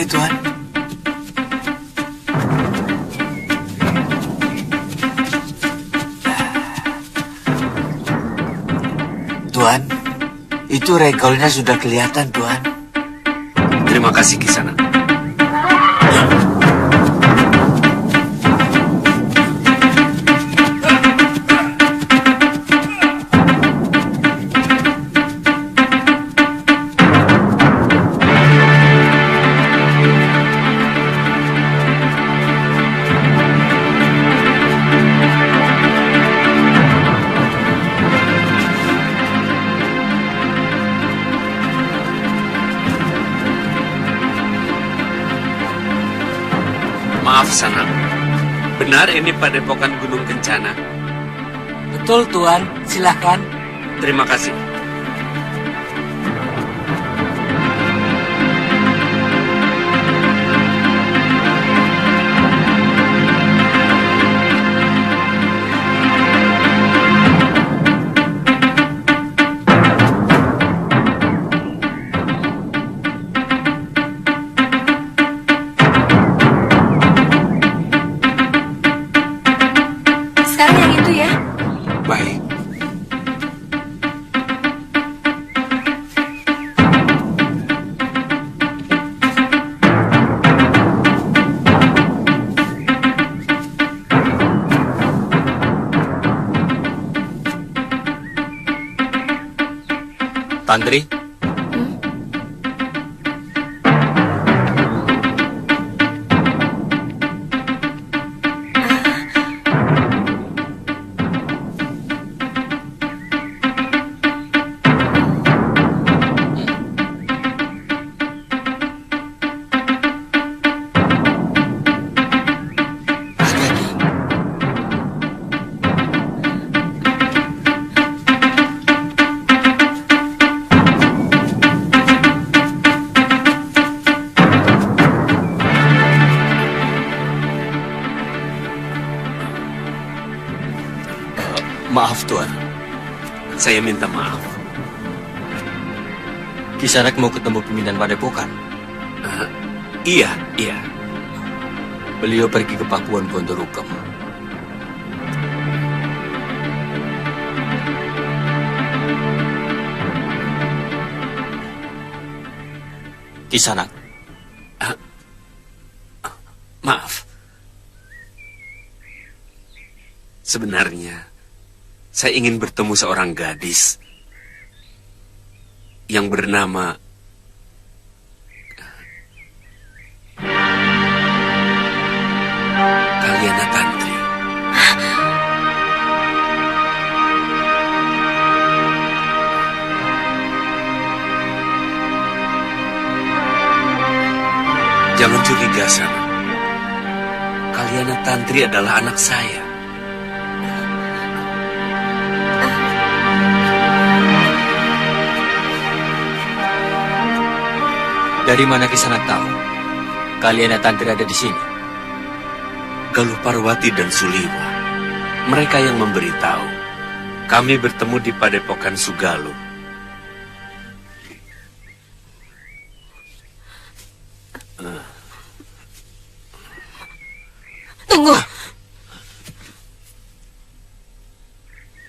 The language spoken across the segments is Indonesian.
Tuan. Tuan, itu rekolnya sudah kelihatan, Tuan. Terima kasih, Kisanak. Maaf, Sanak. Benar ini padepokan Gunung Kencana? Betul, Tuan. Silakan. Terima kasih. Sekarang yang itu ya. Baik. Tantri, maaf Tuan. Saya minta maaf. Kisanak mau ketemu pimpinan padepokan. Iya. Beliau pergi ke Pakuan Pondorukem. Kisanak. Maaf. Sebenarnya, saya ingin bertemu seorang gadis yang bernama Kalyana Tantri. Jangan curiga, Sana. Kalyana Tantri adalah anak saya. Dari mana Kisanak tahu Kalyana Tantri ada di sini? Galuh Parwati dan Suliwa. Mereka yang memberitahu. Kami bertemu di padepokan Sugaluh. Tunggu.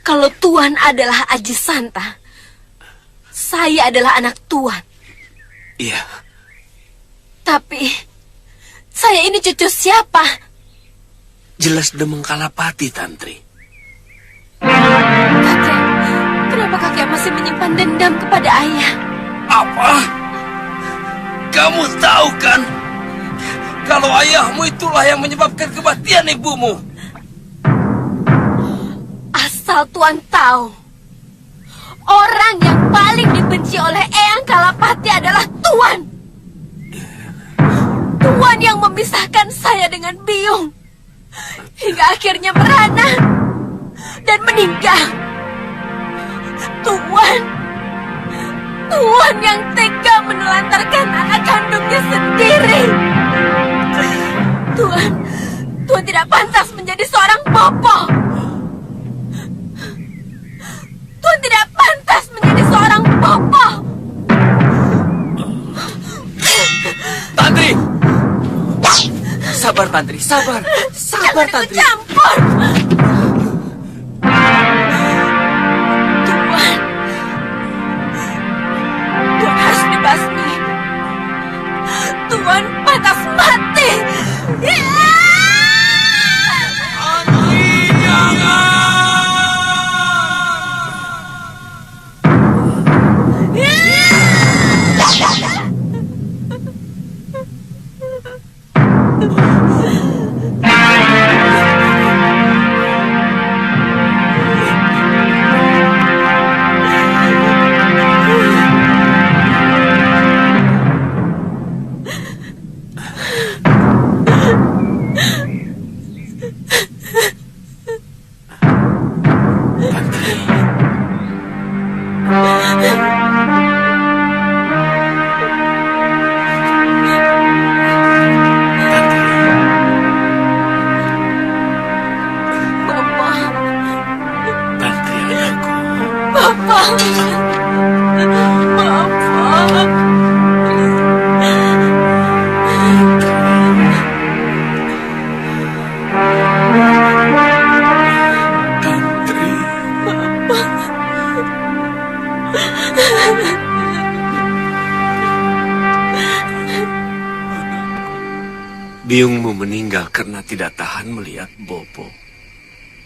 Kalau Tuan adalah Aji Santa, saya adalah anak Tuan. Iya. Tapi, saya ini cucu siapa? Jelas Demeng Kalapati, Tantri. Kakek, kenapa kakek masih menyimpan dendam kepada ayah? Apa? Kamu tahu kan? Kalau ayahmu itulah yang menyebabkan kematian ibumu. Asal Tuan tahu, orang yang paling dibenci oleh Eyang Kalapati adalah Tuan. Tuan yang memisahkan saya dengan Biung. Hingga akhirnya merana dan meninggal. Tuan yang tega menelantarkan anak kandungnya sendiri. Tuan tidak pantas menjadi seorang bopo. Tuan tidak pantas menjadi seorang bopo. Tantri! Sabar, Tantri, sabar. Sabar, Jangan Tantri. ikut campur. Tuan. Tuan harus dibasmi. Tuan pantas mati. Biungmu meninggal karena tidak tahan melihat Bopo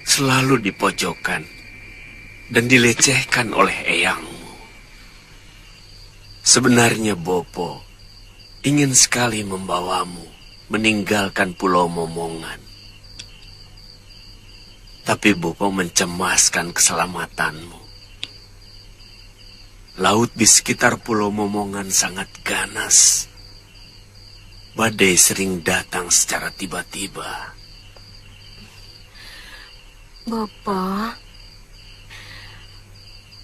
selalu dipojokkan dan dilecehkan oleh eyangmu. Sebenarnya Bopo ingin sekali membawamu meninggalkan Pulau Momongan. Tapi Bopo mencemaskan keselamatanmu. Laut di sekitar Pulau Momongan sangat ganas. Badai sering datang secara tiba-tiba. Bopo,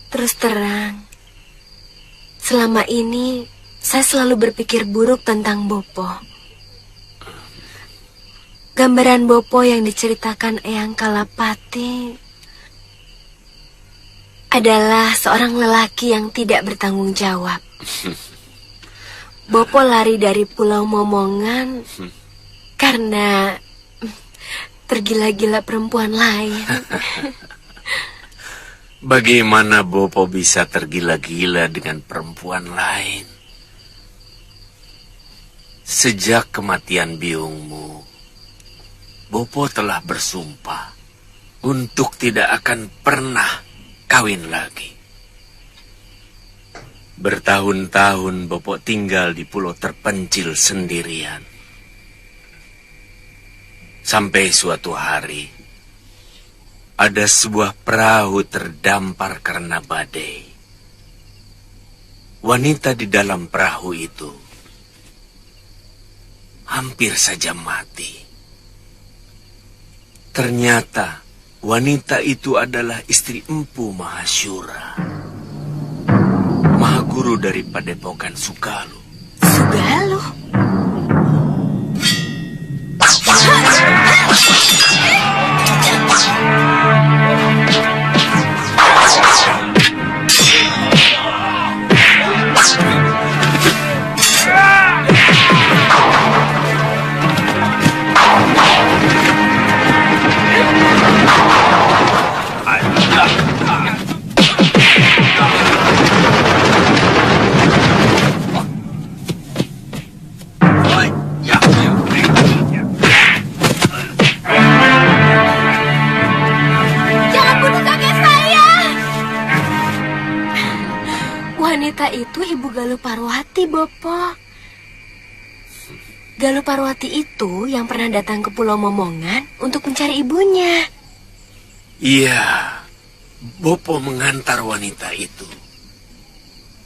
terus terang, selama ini saya selalu berpikir buruk tentang Bopo. Gambaran Bopo yang diceritakan Eyang Kalapati adalah seorang lelaki yang tidak bertanggung jawab. Bopo lari dari Pulau Momongan karena tergila-gila perempuan lain. Bagaimana Bopo bisa tergila-gila dengan perempuan lain? Sejak kematian biungmu, Bopo telah bersumpah untuk tidak akan pernah kawin lagi. Bertahun-tahun Bopo tinggal di pulau terpencil sendirian. Sampai suatu hari, ada sebuah perahu terdampar karena badai. Wanita di dalam perahu itu hampir saja mati. Ternyata wanita itu adalah istri Empu Mahasyura, Mahaguru dari Padepokan Sugalu. Sugalu? Wanita itu Ibu Galuh Parwati, Bopo. Galuh Parwati itu yang pernah datang ke Pulau Momongan untuk mencari ibunya. Iya, Bopo mengantar wanita itu.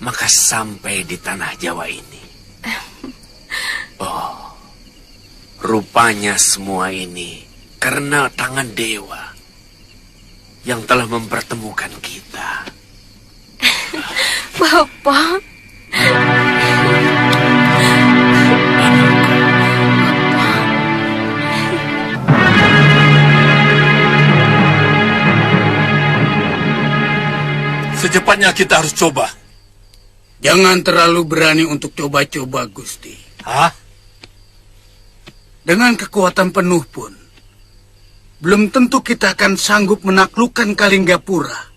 Maka sampai di tanah Jawa ini. Oh, rupanya semua ini karena tangan dewa yang telah mempertemukan kita. Bapak. Secepatnya kita harus coba. Jangan terlalu berani untuk coba-coba, Gusti. Hah? Dengan kekuatan penuh pun, belum tentu kita akan sanggup menaklukkan Kalinggapura.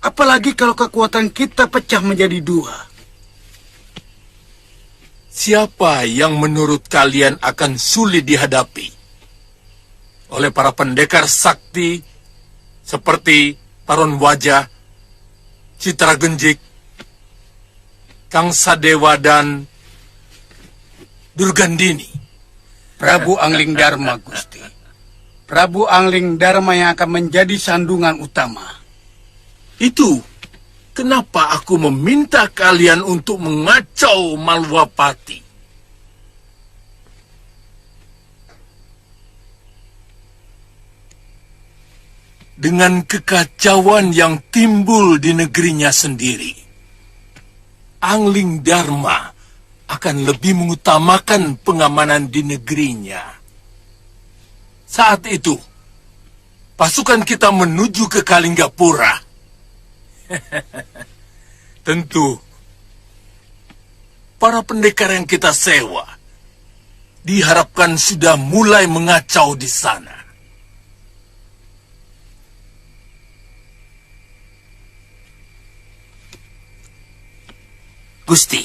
Apalagi kalau kekuatan kita pecah menjadi dua. Siapa yang menurut kalian akan sulit dihadapi? Oleh para pendekar sakti seperti Paron Wajah, Citra Genjik, Kang Sadewa, dan Durgandini. Prabu Angling Dharma, Gusti. Prabu Angling Dharma yang akan menjadi sandungan utama. Itu kenapa aku meminta kalian untuk mengacau Malwapati. Dengan kekacauan yang timbul di negerinya sendiri, Angling Dharma akan lebih mengutamakan pengamanan di negerinya. Saat itu, pasukan kita menuju ke Kalinggapura. Tentu, para pendekar yang kita sewa diharapkan sudah mulai mengacau di sana. Gusti,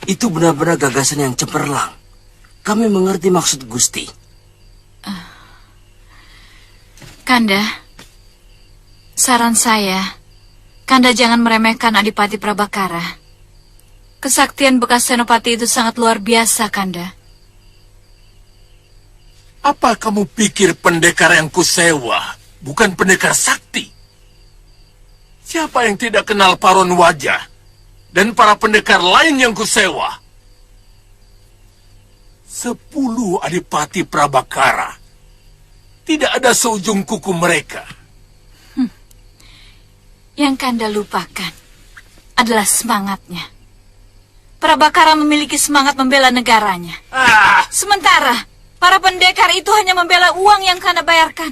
itu benar-benar gagasan yang cemerlang. Kami mengerti maksud Gusti. Kanda, saran saya, Kanda jangan meremehkan Adipati Prabakara. Kesaktian bekas Senopati itu sangat luar biasa, Kanda. Apa kamu pikir pendekar yang kusewa bukan pendekar sakti? Siapa yang tidak kenal Paron Wajah dan para pendekar lain yang kusewa? 10 Adipati Prabakara. Tidak ada seujung kuku mereka. Yang Kanda lupakan adalah semangatnya. Prabakara memiliki semangat membela negaranya. Sementara para pendekar itu hanya membela uang yang Kanda bayarkan.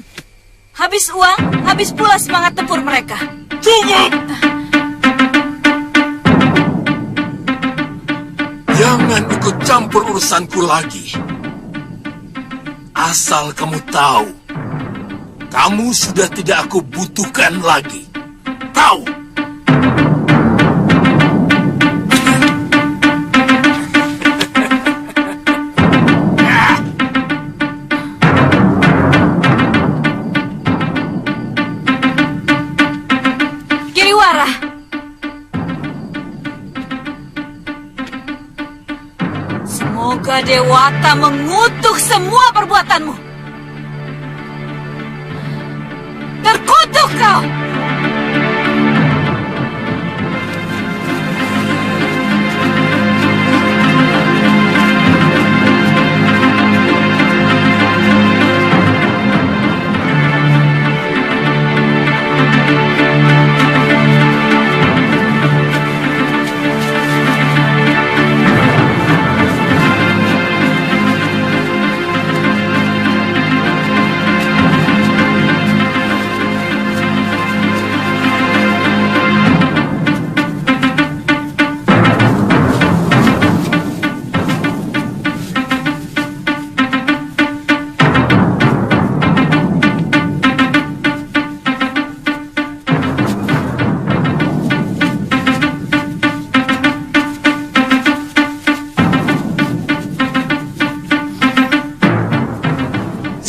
Habis uang, habis pula semangat tempur mereka. Cukup! Jangan ikut campur urusanku lagi. Asal kamu tahu, kamu sudah tidak aku butuhkan lagi. Tahu? Giriwara, semoga Dewata mengutuk semua perbuatanmu. Terkutuk kau!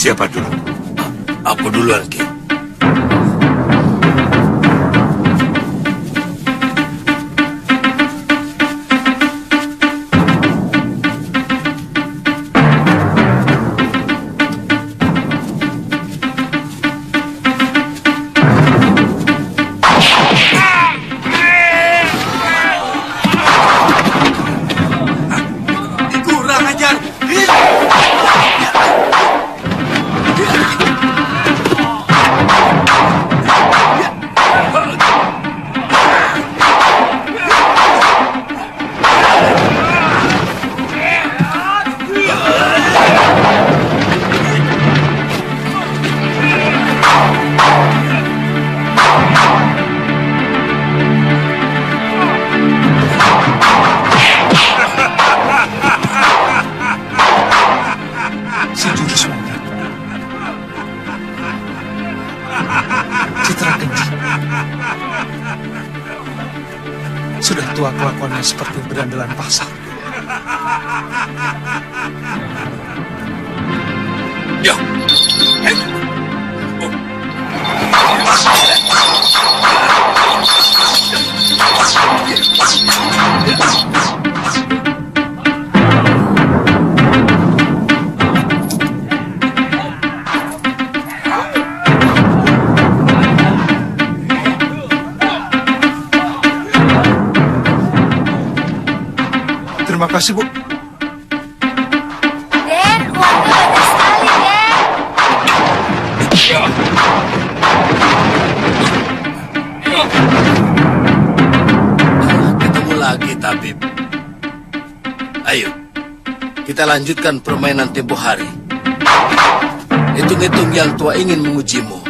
Siapa dulu? Aku duluan, Ki. Kurang ajar. tua kelakuannya seperti berandalan pasar. Ya. Terima kasih, Bu. Den, uangnya banyak sekali, Den. Ketemu lagi, Tabib. Ayo, kita lanjutkan permainan tempo hari. Hitung-hitung yang tua ingin mengujimu.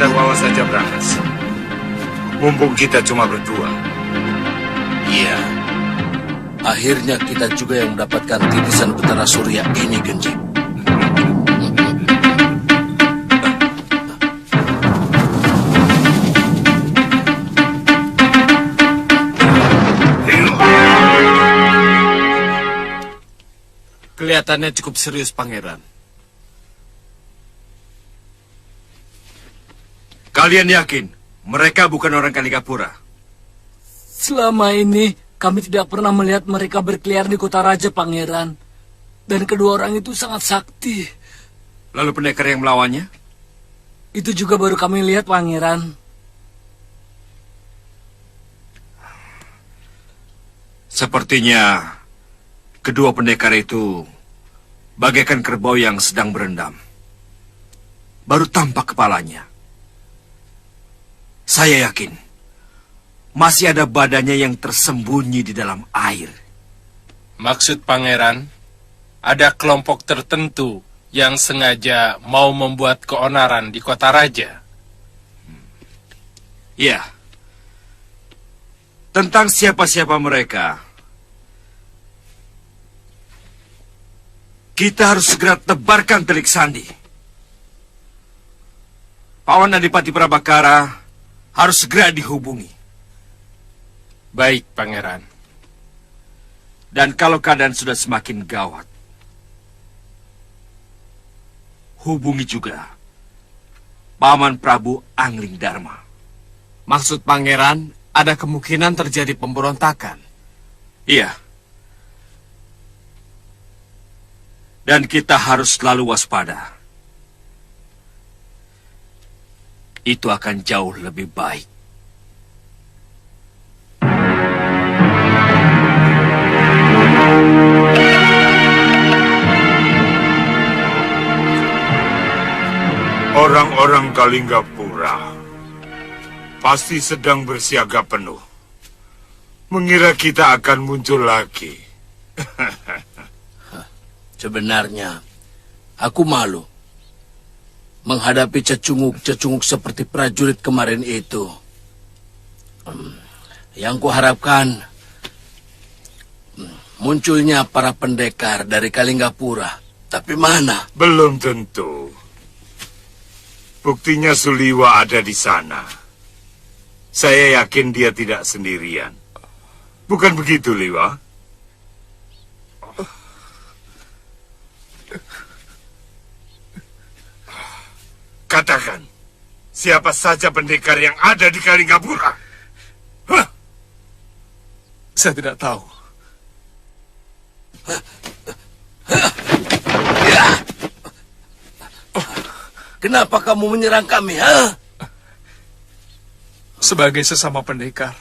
Kita bawa saja Brangas. Mumpung kita cuma berdua. Iya. Akhirnya kita juga yang mendapatkan titisan Betara Surya ini, Genji. Kelihatannya cukup serius, Pangeran. Kalian yakin mereka bukan orang Kaligapura? Selama ini kami tidak pernah melihat mereka berkeliaran di kota raja, Pangeran. Dan kedua orang itu sangat sakti. Lalu pendekar yang melawannya? Itu juga baru kami lihat, Pangeran. Sepertinya kedua pendekar itu bagaikan kerbau yang sedang berendam. Baru tampak kepalanya. Saya yakin masih ada badannya yang tersembunyi di dalam air. Maksud Pangeran, ada kelompok tertentu yang sengaja mau membuat keonaran di kota raja. Ya. Tentang siapa-siapa mereka, kita harus segera tebarkan telik sandi. Pawan Adipati Prabakara harus segera dihubungi. Baik, Pangeran. Dan kalau keadaan sudah semakin gawat, hubungi juga Paman Prabu Angling Dharma. Maksud Pangeran, ada kemungkinan terjadi pemberontakan. Iya. Dan kita harus selalu waspada. Itu akan jauh lebih baik. Orang-orang Kalinggapura pasti sedang bersiaga penuh. Mengira kita akan muncul lagi. Sebenarnya, aku malu menghadapi cecunguk-cecunguk seperti prajurit kemarin itu. Yang kuharapkan munculnya para pendekar dari Kalinggapura. Tapi mana? Belum tentu. Buktinya Suliwa ada di sana. Saya yakin dia tidak sendirian. Bukan begitu, Liwa? Katakan, siapa saja pendekar yang ada di Kalinggapura? Hah? Saya tidak tahu. Kenapa kamu menyerang kami, ha? Sebagai sesama pendekar,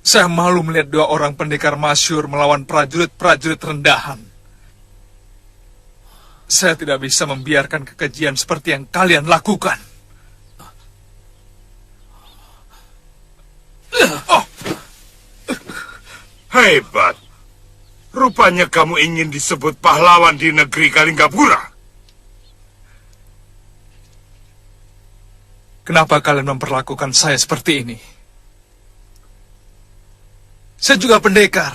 saya malu melihat dua orang pendekar masyhur melawan prajurit-prajurit rendahan. Saya tidak bisa membiarkan kekejian seperti yang kalian lakukan. Hebat. Rupanya kamu ingin disebut pahlawan di negeri Kalinggapura. Kenapa kalian memperlakukan saya seperti ini? Saya juga pendekar.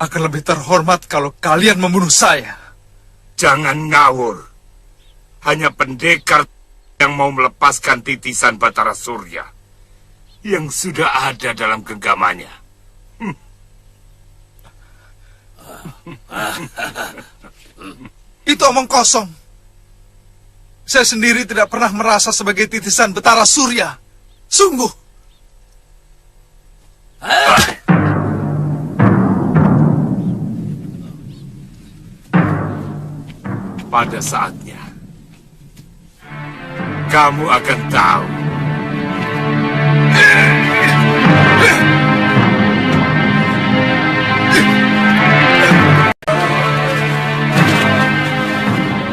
Akan lebih terhormat kalau kalian membunuh saya. Jangan ngawur. Hanya pendekar yang mau melepaskan titisan Batara Surya yang sudah ada dalam genggamannya. Itu omong kosong. Saya sendiri tidak pernah merasa sebagai titisan Batara Surya. Sungguh. Pada saatnya, kamu akan tahu.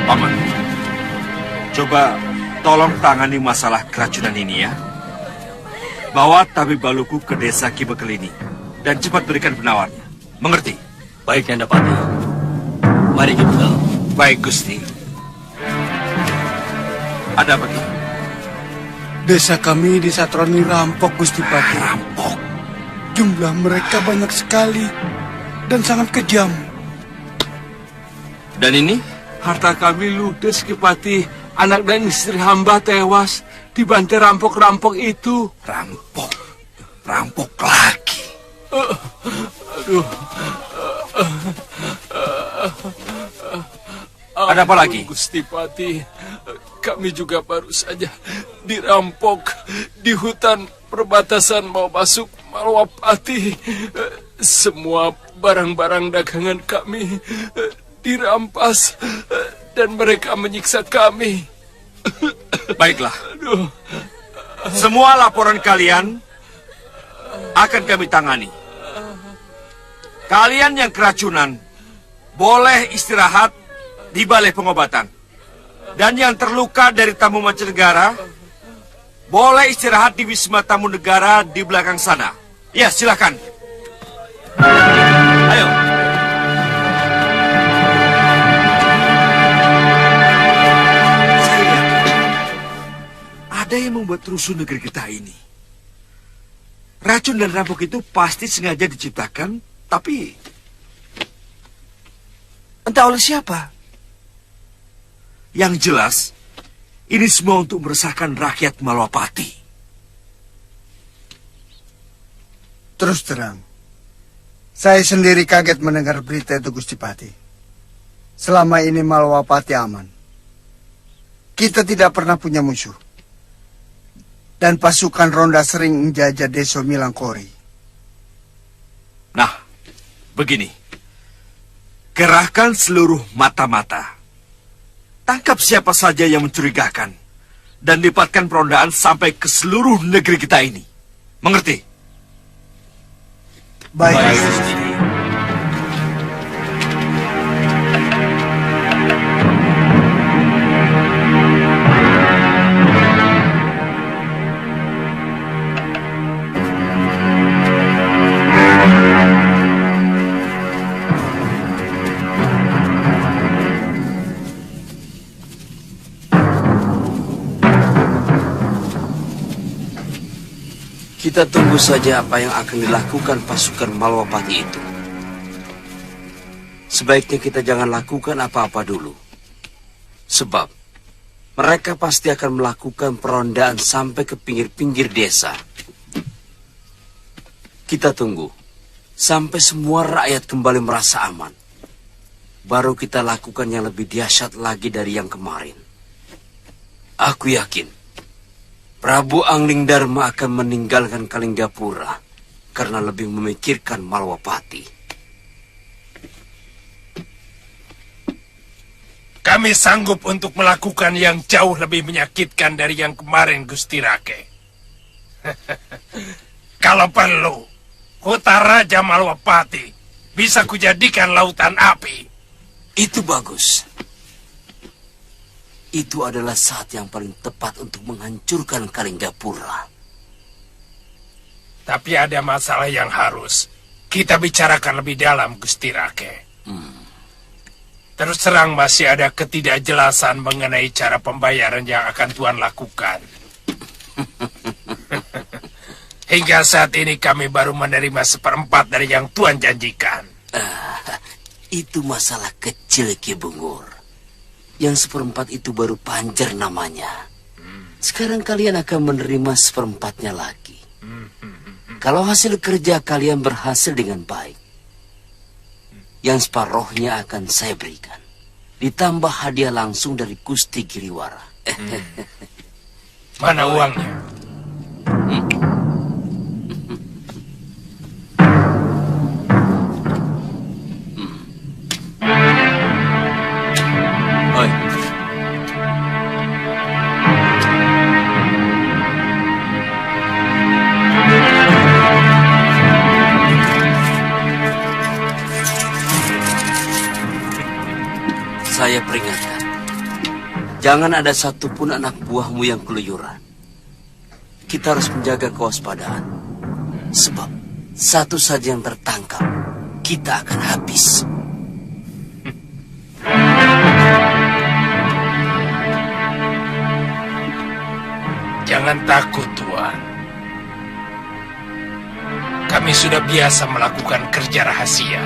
Paman, coba tolong tangani masalah keracunan ini ya. Bawa tabib Baluku ke desa Kibekel ini dan cepat berikan penawarnya. Mengerti? Baik, Nandapati. Mari kita. Baik, Gusti. Ada apa, Ki? Desa kami disatroni rampok, Gusti Pati. Rampok? Jumlah mereka banyak sekali dan sangat kejam. Dan ini? Harta kami ludes, Kipati. Anak dan istri hamba tewas dibantai rampok-rampok itu. Rampok? Rampok lagi? Aduh. Ada apa lagi? Gusti Pati, kami juga baru saja dirampok di hutan perbatasan mau masuk Malwapati. Semua barang-barang dagangan kami dirampas dan mereka menyiksa kami. Baiklah. Semua laporan kalian akan kami tangani. Kalian yang keracunan boleh istirahat di balai pengobatan. Dan yang terluka dari tamu mancanegara boleh istirahat di Wisma Tamu Negara di belakang sana. Ya, silakan. Ayo. Saya yakin membuat rusuh negeri kita ini. Racun dan rampok itu pasti sengaja diciptakan, tapi entah oleh siapa. Yang jelas, ini semua untuk meresahkan rakyat Malwapati. Terus terang, saya sendiri kaget mendengar berita itu, Gusti Pati. Selama ini Malwapati aman. Kita tidak pernah punya musuh. Dan pasukan ronda sering menjajah Desa Milangkori. Nah, begini. Kerahkan seluruh mata-mata. Tangkap siapa saja yang mencurigakan. Dan lipatkan perondaan sampai ke seluruh negeri kita ini. Mengerti? Baik. Kita tunggu saja apa yang akan dilakukan pasukan Malwapati itu. Sebaiknya kita jangan lakukan apa-apa dulu. Sebab mereka pasti akan melakukan perondaan sampai ke pinggir-pinggir desa. Kita tunggu sampai semua rakyat kembali merasa aman. Baru kita lakukan yang lebih dahsyat lagi dari yang kemarin. Aku yakin Prabu Angling Dharma akan meninggalkan Kalinggapura karena lebih memikirkan Malwapati. Kami sanggup untuk melakukan yang jauh lebih menyakitkan dari yang kemarin, Gusti Rake. Kalau perlu, kota Raja Malwapati bisa kujadikan lautan api. Itu bagus. Itu adalah saat yang paling tepat untuk menghancurkan Kalinggapura. Tapi ada masalah yang harus kita bicarakan lebih dalam, Gusti Rake. Terus terang masih ada ketidakjelasan mengenai cara pembayaran yang akan Tuan lakukan. Hingga saat ini kami baru menerima 1/4 dari yang Tuan janjikan. Itu masalah kecil, Ki Bungur. Yang 1/4 itu baru panjar namanya. Sekarang kalian akan menerima 1/4-nya lagi. Kalau hasil kerja kalian berhasil dengan baik, yang separohnya akan saya berikan. Ditambah hadiah langsung dari Gusti Giriwara. Mana uangnya? Saya peringatkan, jangan ada satupun anak buahmu yang keluyuran. Kita harus menjaga kewaspadaan. Sebab satu saja yang tertangkap, kita akan habis. Jangan takut, Tuan. Kami sudah biasa melakukan kerja rahasia.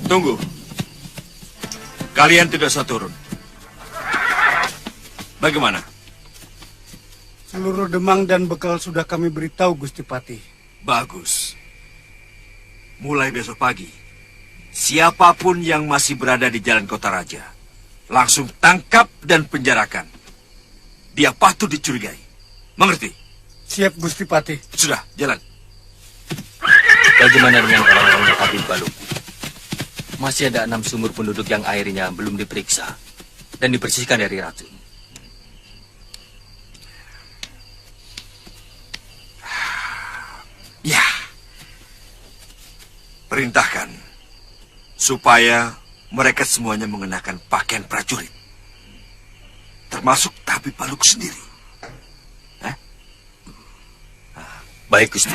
Tunggu. Kalian tidak usah turun. Bagaimana? Seluruh demang dan bekal sudah kami beritahu, Gusti Pati. Bagus. Mulai besok pagi, siapapun yang masih berada di jalan Kota Raja, langsung tangkap dan penjarakan. Dia patut dicurigai. Mengerti? Siap, Gusti Pati. Sudah, jalan. Bagaimana dengan orang-orang Kabin Baluk? Masih ada 6 sumur penduduk yang airnya belum diperiksa dan dibersihkan dari racun. Ya. Perintahkan supaya mereka semuanya mengenakan pakaian prajurit. Termasuk Tabib Baluk sendiri. Baik, Gusti.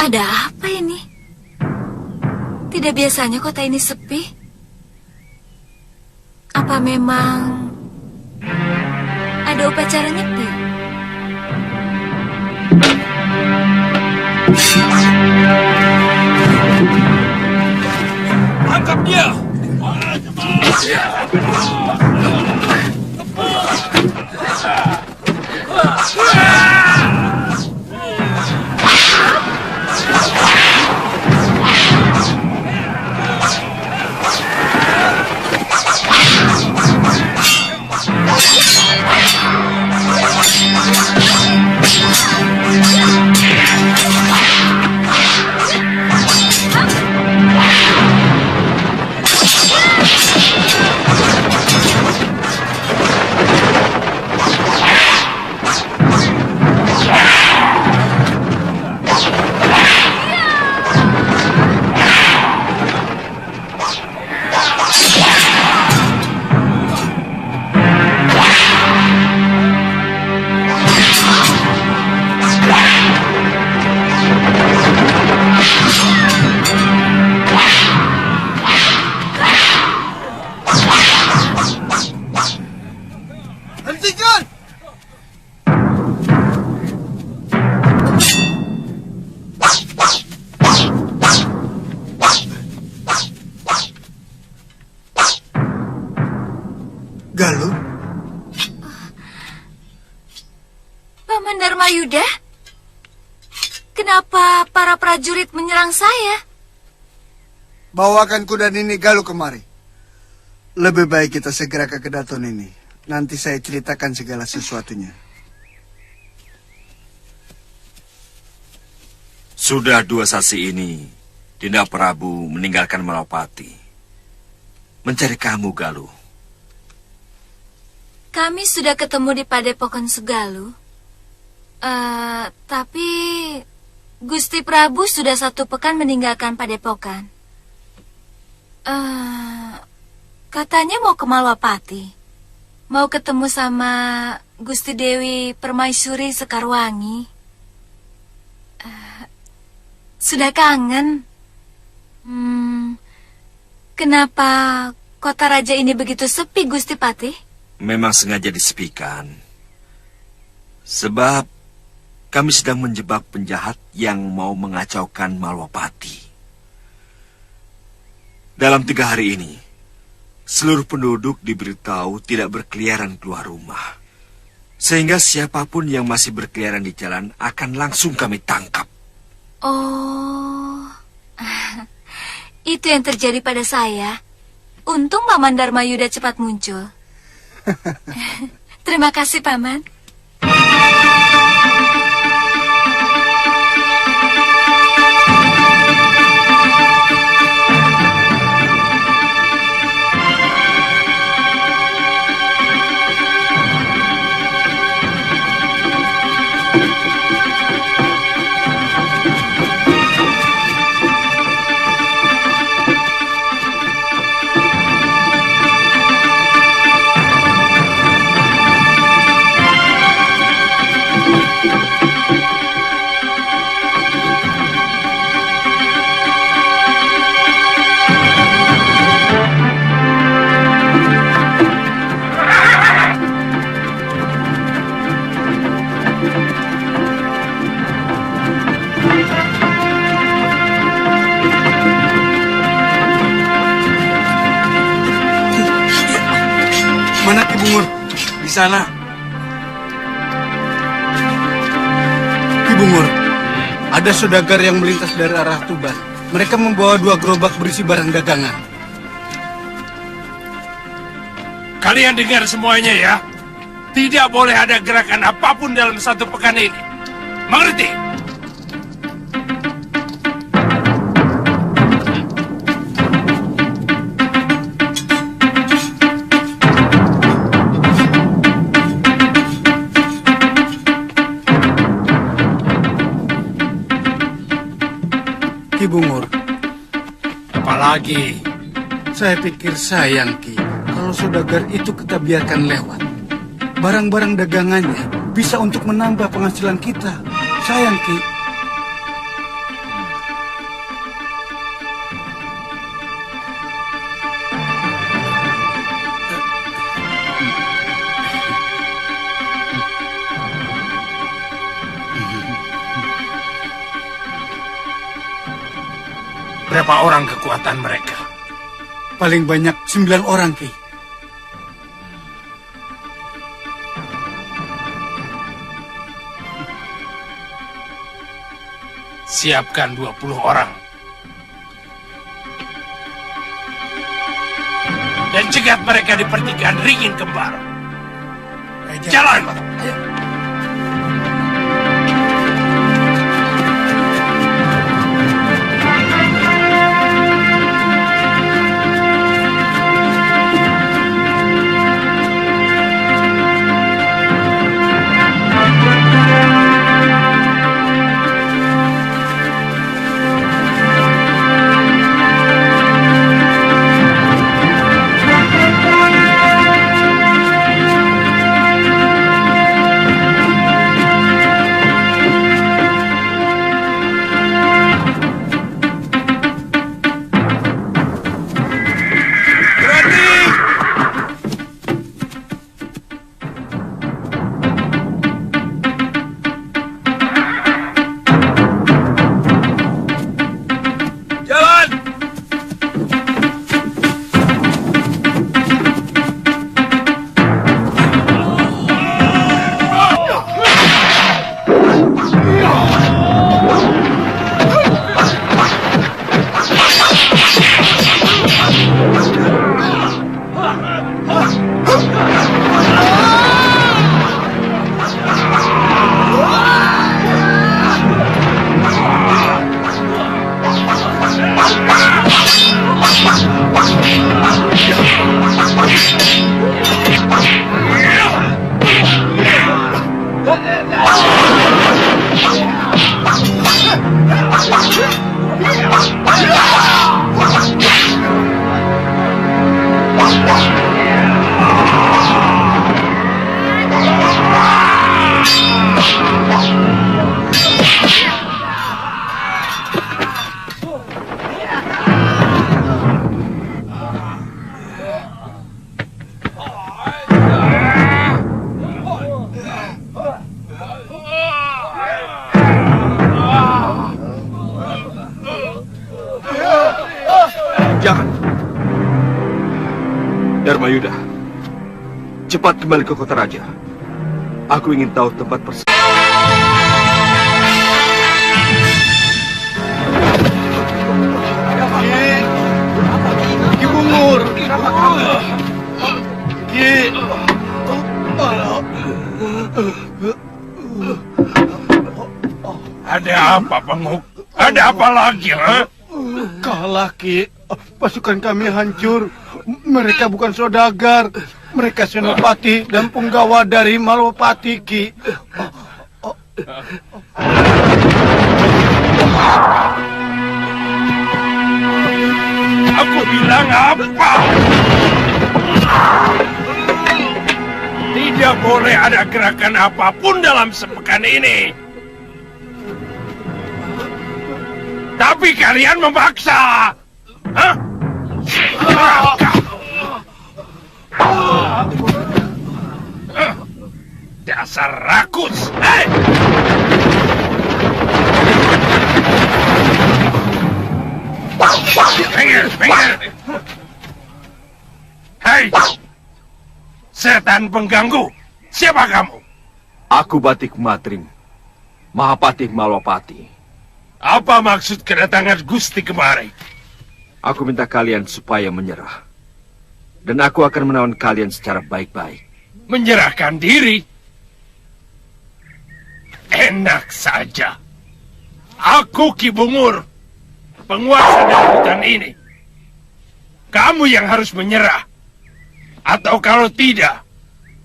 Ada apa ini? Tidak biasanya kota ini sepi. Apa memang ada upacara nyepi? Tangkap dia! Hentikan! Galuh? Paman Dharmayuda? Kenapa para prajurit menyerang saya? Bawakan kuda Nini Galuh kemari. Lebih baik kita segera ke Kedaton ini. Nanti saya ceritakan segala sesuatunya. Sudah 2 sasi ini, Dinda Prabu meninggalkan Malapati. Mencari kamu, Galuh. Kami sudah ketemu di Padepokan Segaluh. Tapi Gusti Prabu sudah 1 pekan meninggalkan Padepokan. Katanya mau ke Malwapati. Mau ketemu sama Gusti Dewi Permaisuri Sekarwangi. Sudah kangen. Kenapa kota raja ini begitu sepi, Gusti Patih? Memang sengaja disepikan. Sebab kami sedang menjebak penjahat yang mau mengacaukan Malwapati. Dalam 3 hari ini, seluruh penduduk diberitahu tidak berkeliaran keluar rumah. Sehingga siapapun yang masih berkeliaran di jalan akan langsung kami tangkap. Oh, itu yang terjadi pada saya. Untung Paman Dharmayuda cepat muncul. Terima kasih, Paman. Mana Ki Bungur? Di sana. Ki Bungur, ada saudagar yang melintas dari arah Tuban. Mereka membawa 2 gerobak berisi barang dagangan. Kalian dengar semuanya ya. Tidak boleh ada gerakan apapun dalam 1 pekan ini. Mengerti? Ki Bungur, Apalagi? saya pikir sayang Ki, kalau saudagar itu kita biarkan lewat. Barang-barang dagangannya bisa untuk menambah penghasilan kita. Sayang Ki. Berapa orang kekuatan mereka? Paling banyak 9 orang Ki. Siapkan 20 orang. Dan cegat mereka di pertigaan ringin kembar. Jalan! Jangan. Dharmayuda, cepat kembali ke kota raja. Aku ingin tahu tempat persis. Ki Bungur. Ki. Ada apa, Penguk? Ada apa lagi, ha? Kalah, Ki. Pasukan kami hancur. Mereka bukan saudagar. Mereka senopati dan punggawa dari Malwapati, Ki. Aku bilang apa? Tidak boleh ada gerakan apapun dalam sepekan ini. Tapi kalian memaksa. Hah? Dasar rakus. Hei! Minggir, minggir. Hei! Setan pengganggu. Siapa kamu? Aku Batik Matrim, Mahapati Malwapati. Apa maksud kedatangan Gusti kemari? Aku minta kalian supaya menyerah. Dan aku akan menawan kalian secara baik-baik. Menyerahkan diri? Enak saja. Aku Ki Bungur, penguasa dari hutan ini. Kamu yang harus menyerah. Atau kalau tidak,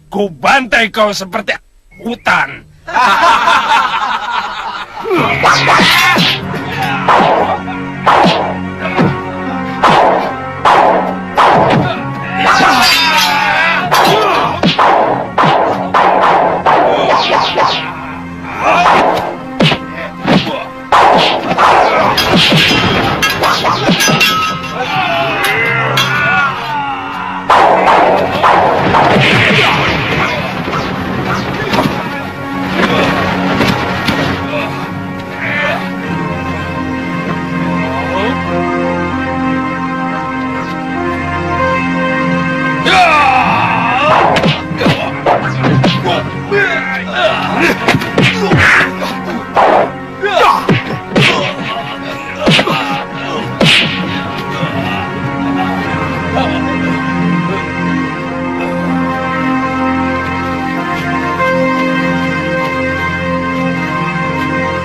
ku bantai kau seperti hutan.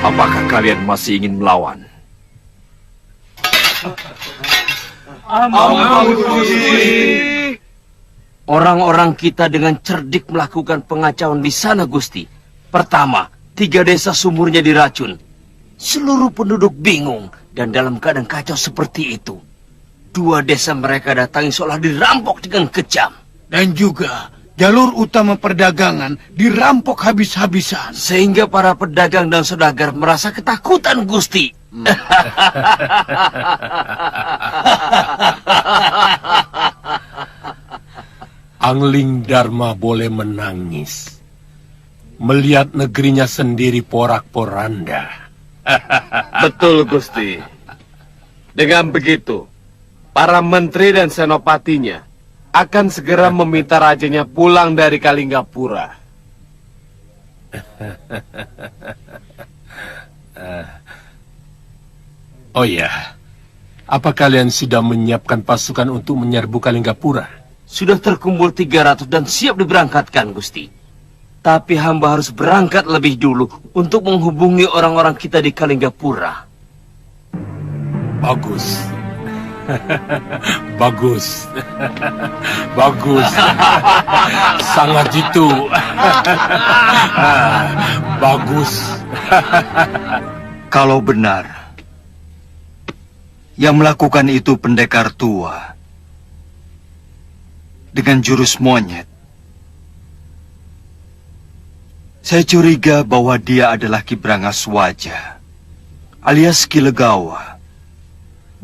Apakah kalian masih ingin melawan? Orang-orang kita dengan cerdik melakukan pengacauan di sana, Gusti. Pertama, 3 desa sumurnya diracun. Seluruh penduduk bingung dan dalam keadaan kacau seperti itu. 2 desa mereka datangi seolah dirampok dengan kejam. Dan juga jalur utama perdagangan dirampok habis-habisan. Sehingga para pedagang dan saudagar merasa ketakutan, Gusti. Angling Dharma boleh menangis melihat negerinya sendiri porak-poranda. Betul, Gusti. Dengan begitu, para menteri dan senopatinya akan segera meminta rajanya pulang dari Kalinggapura. Oh ya, apa kalian sudah menyiapkan pasukan untuk menyerbu Kalinggapura? Sudah terkumpul 300 dan siap diberangkatkan, Gusti. Tapi hamba harus berangkat lebih dulu untuk menghubungi orang-orang kita di Kalinggapura. Bagus. Bagus. Bagus. Sangat jitu. Bagus. Kalau benar yang melakukan itu pendekar tua dengan jurus monyet, saya curiga bahwa dia adalah Ki Brangaswaja alias Ki Legawa.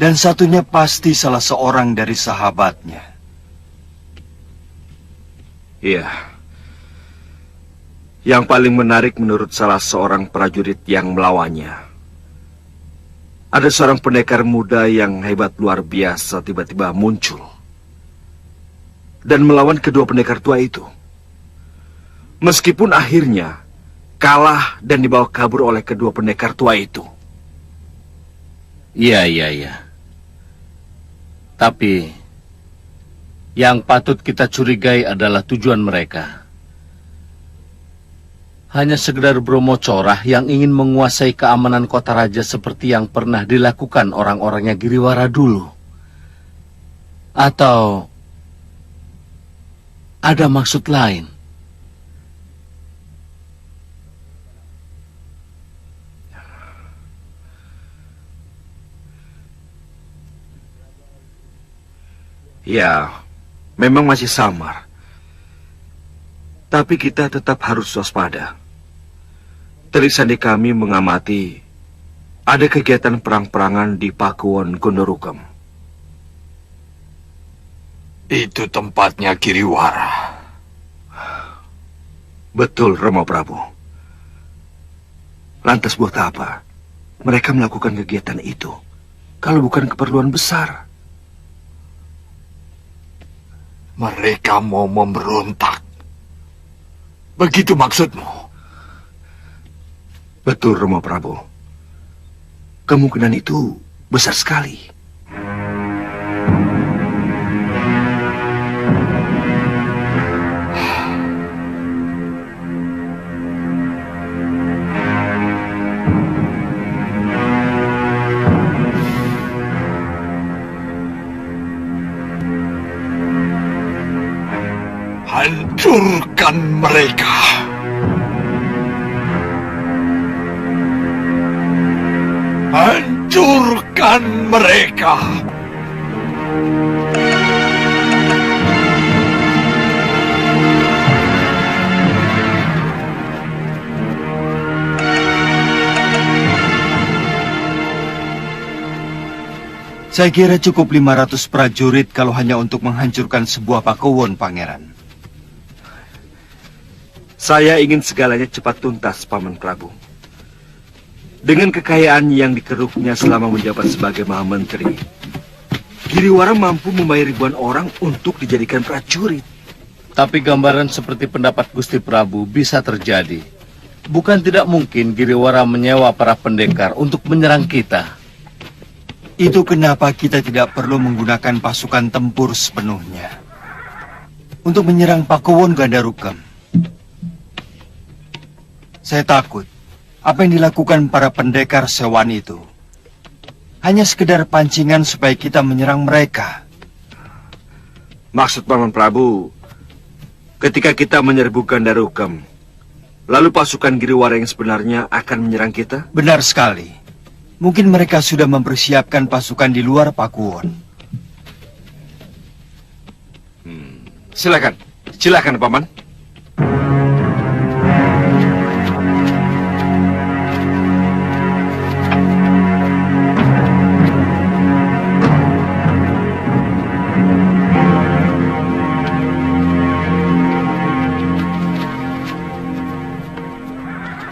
Dan satunya pasti salah seorang dari sahabatnya. Iya. Yang paling menarik menurut salah seorang prajurit yang melawannya, ada seorang pendekar muda yang hebat luar biasa tiba-tiba muncul dan melawan kedua pendekar tua itu. Meskipun akhirnya kalah dan dibawa kabur oleh kedua pendekar tua itu. Iya. Tapi yang patut kita curigai adalah tujuan mereka. Hanya sekedar Bromo Corah yang ingin menguasai keamanan kota raja seperti yang pernah dilakukan orang-orangnya Giriwara dulu. Atau ada maksud lain? Ya, memang masih samar. Tapi kita tetap harus waspada. Telik sandi kami mengamati ada kegiatan perang-perangan di Pakuwon Gondorukam. Itu tempatnya Giriwara. Betul, Rama Prabu. Lantas buat apa mereka melakukan kegiatan itu kalau bukan keperluan besar? Mereka mau memberontak. Begitu maksudmu? Betul, Rama Prabu. Kemungkinan itu besar sekali. Hancurkan mereka. Hancurkan mereka. Saya kira cukup 500 prajurit kalau hanya untuk menghancurkan sebuah Pakuwon, Pangeran. Saya ingin segalanya cepat tuntas, Paman Prabu. Dengan kekayaan yang dikeruknya selama menjabat sebagai Mahamentri, Giriwara mampu membayar ribuan orang untuk dijadikan prajurit. Tapi gambaran seperti pendapat Gusti Prabu bisa terjadi. Bukan tidak mungkin Giriwara menyewa para pendekar untuk menyerang kita. Itu kenapa kita tidak perlu menggunakan pasukan tempur sepenuhnya untuk menyerang Pakuwon Gandarukam. Saya takut apa yang dilakukan para pendekar sewaan itu hanya sekedar pancingan supaya kita menyerang mereka. Maksud Paman Prabu, ketika kita menyerbu Gandarukam, lalu pasukan Giriwara yang sebenarnya akan menyerang kita? Benar sekali. Mungkin mereka sudah mempersiapkan pasukan di luar Pakuwon. Silakan Paman.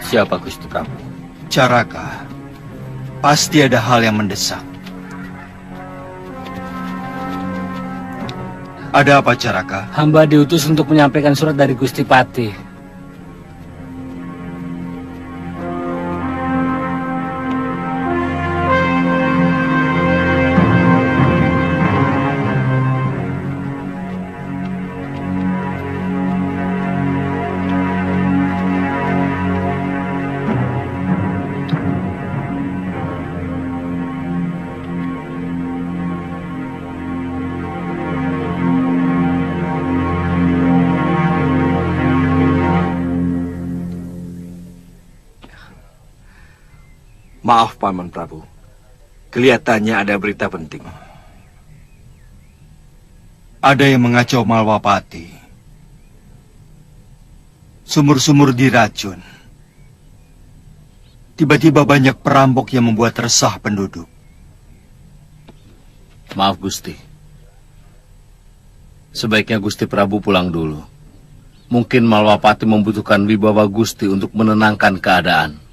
Siapa Gusti Prabu? Caraka. Pasti ada hal yang mendesak. Ada apa, Caraka? Hamba diutus untuk menyampaikan surat dari Gusti Pati. Maaf, Paman Prabu. Kelihatannya ada berita penting. Ada yang mengacau Malwapati. Sumur-sumur diracun. Tiba-tiba banyak perampok yang membuat resah penduduk. Maaf, Gusti. Sebaiknya Gusti Prabu pulang dulu. Mungkin Malwapati membutuhkan wibawa Gusti untuk menenangkan keadaan.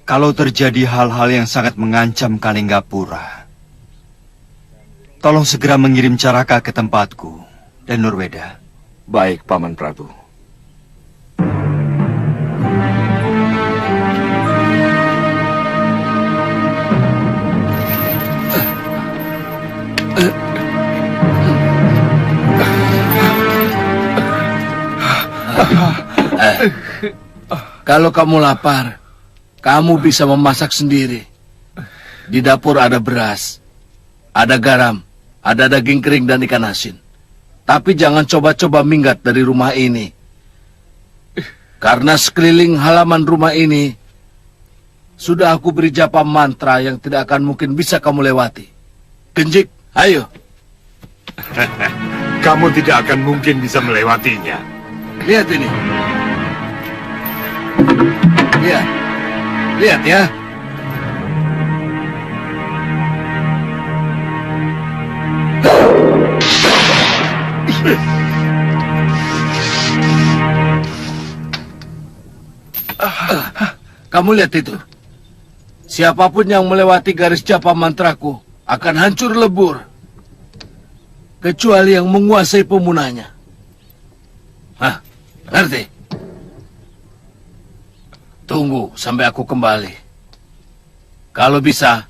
Kalau terjadi hal-hal yang sangat mengancam Kalinggapura, tolong segera mengirim Caraka ke tempatku dan Nurweda. Baik, Paman Prabu. Kalau kamu lapar, kamu bisa memasak sendiri. Di dapur ada beras, ada garam, ada daging kering dan ikan asin. Tapi jangan coba-coba minggat dari rumah ini. Karena sekeliling halaman rumah ini sudah aku beri japa mantra yang tidak akan mungkin bisa kamu lewati. Genjik, ayo. Kamu tidak akan mungkin bisa melewatinya. Lihat ini. Lihat. Lihat ya. Kamu lihat itu. Siapapun yang melewati garis japa mantraku akan hancur lebur. Kecuali yang menguasai pemunanya. Hah, ngerti? Tunggu sampai aku kembali. Kalau bisa,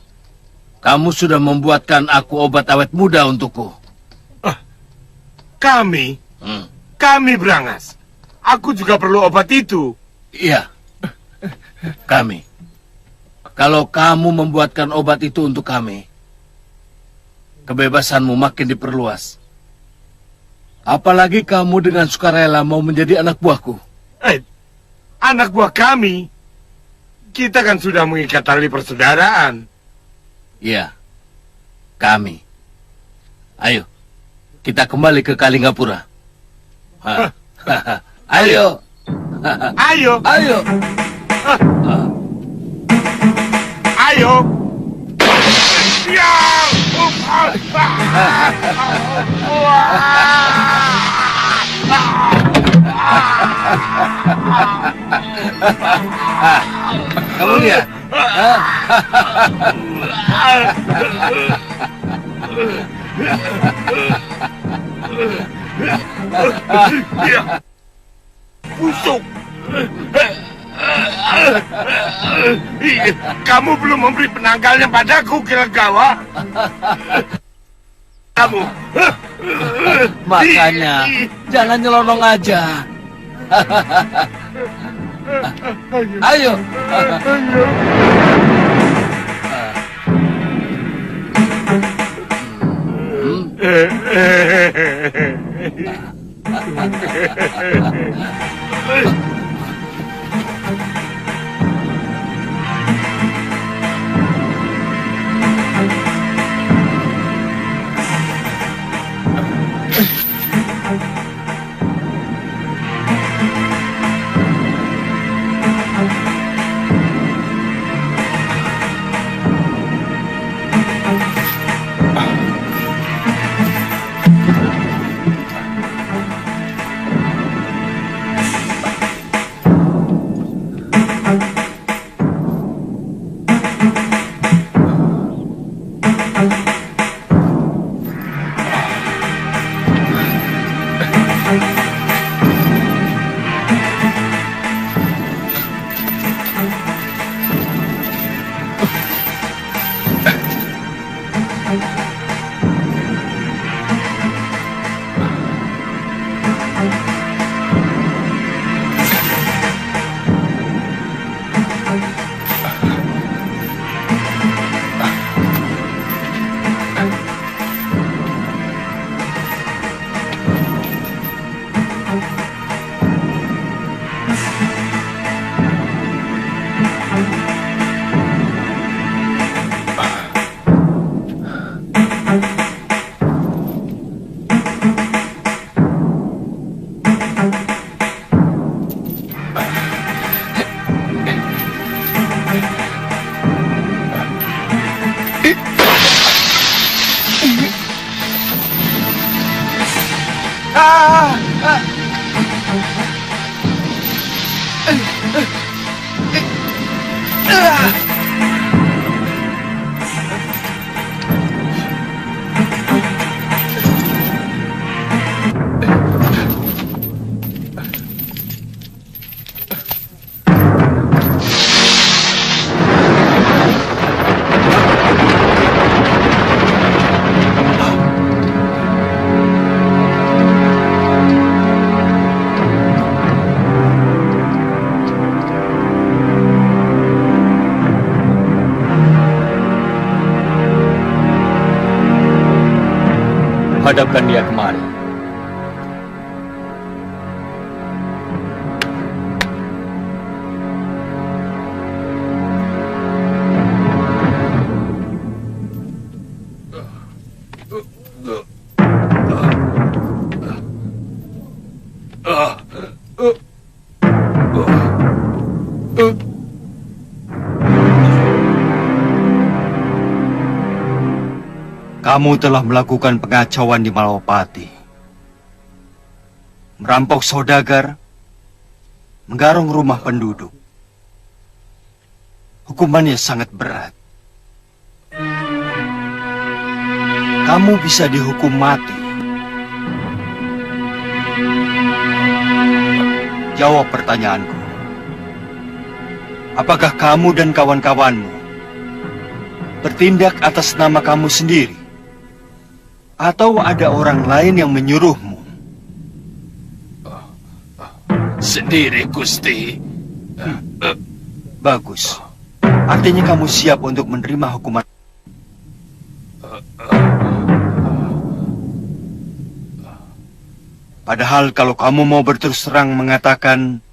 kamu sudah membuatkan aku obat awet muda untukku. Kami? Kami Brangas. Aku juga perlu obat itu. Iya, kami. Kalau kamu membuatkan obat itu untuk kami, kebebasanmu makin diperluas. Apalagi kamu dengan sukarela mau menjadi anak buahku. Anak buah kami? Kita kan sudah mengikat tali persaudaraan. Iya, kami. Ayo, kita kembali ke Kalinggapura. Ayo. Ayo. Ayo. Ayo. Ya. Kamu lihat? Busuk. Kamu belum memberi penanggalnya padaku, Kilegawa. Kamu. Makanya, jangan nyelonong aja. Ayo. hadapkan dia kemari. Kamu telah melakukan pengacauan di Malawapati. Merampok saudagar, menggarong rumah penduduk. Hukumannya sangat berat. Kamu bisa dihukum mati. Jawab pertanyaanku. Apakah kamu dan kawan-kawanmu bertindak atas nama kamu sendiri? Atau ada orang lain yang menyuruhmu? Sendiri, Gusti. Bagus. Artinya kamu siap untuk menerima hukuman. Padahal kalau kamu mau berterus terang mengatakan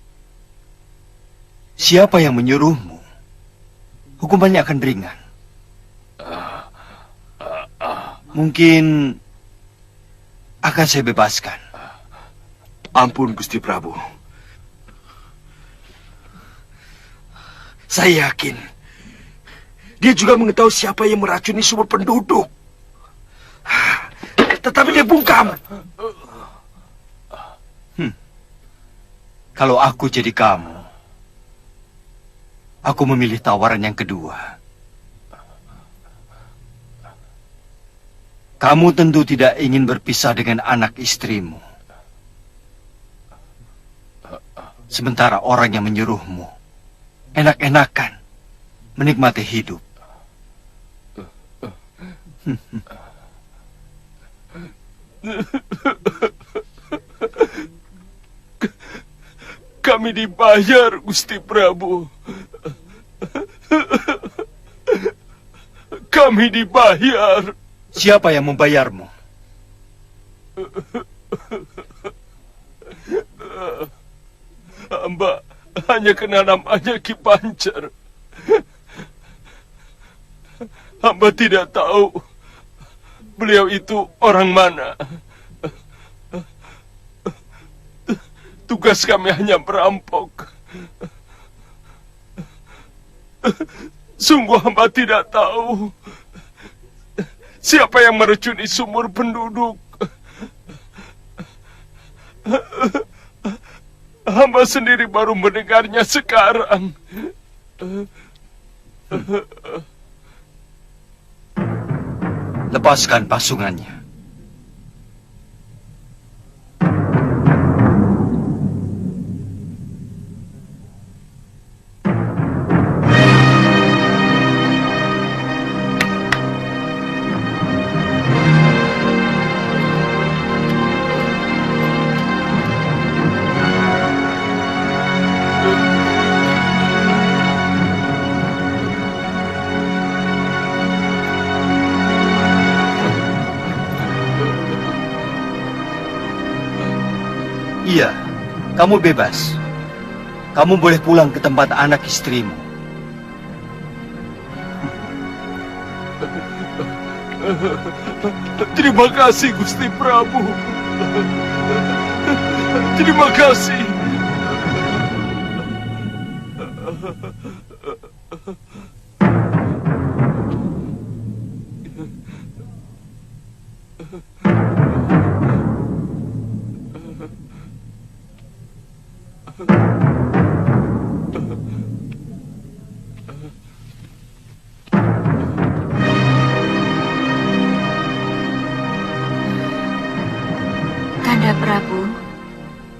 siapa yang menyuruhmu, hukumannya akan ringan. Mungkin akan saya bebaskan. Ampun, Gusti Prabu. Saya yakin dia juga mengetahui siapa yang meracuni sumur penduduk. Tetapi dia bungkam. Kalau aku jadi kamu, aku memilih tawaran yang kedua. Kamu tentu tidak ingin berpisah dengan anak istrimu. Sementara orang yang menyuruhmu enak-enakan menikmati hidup. Kami dibayar, Gusti Prabu. Kami dibayar. Siapa yang membayarmu? Hamba hanya kenal namanya Ki Pancer. Hamba tidak tahu beliau itu orang mana. Tugas kami hanya merampok. Sungguh hamba tidak tahu siapa yang meracuni sumur penduduk. Hamba sendiri baru mendengarnya sekarang. Lepaskan pasungannya. Iya, kamu bebas. Kamu boleh pulang ke tempat anak istrimu. Terima kasih, Gusti Prabu. Terima kasih. Kanda Prabu,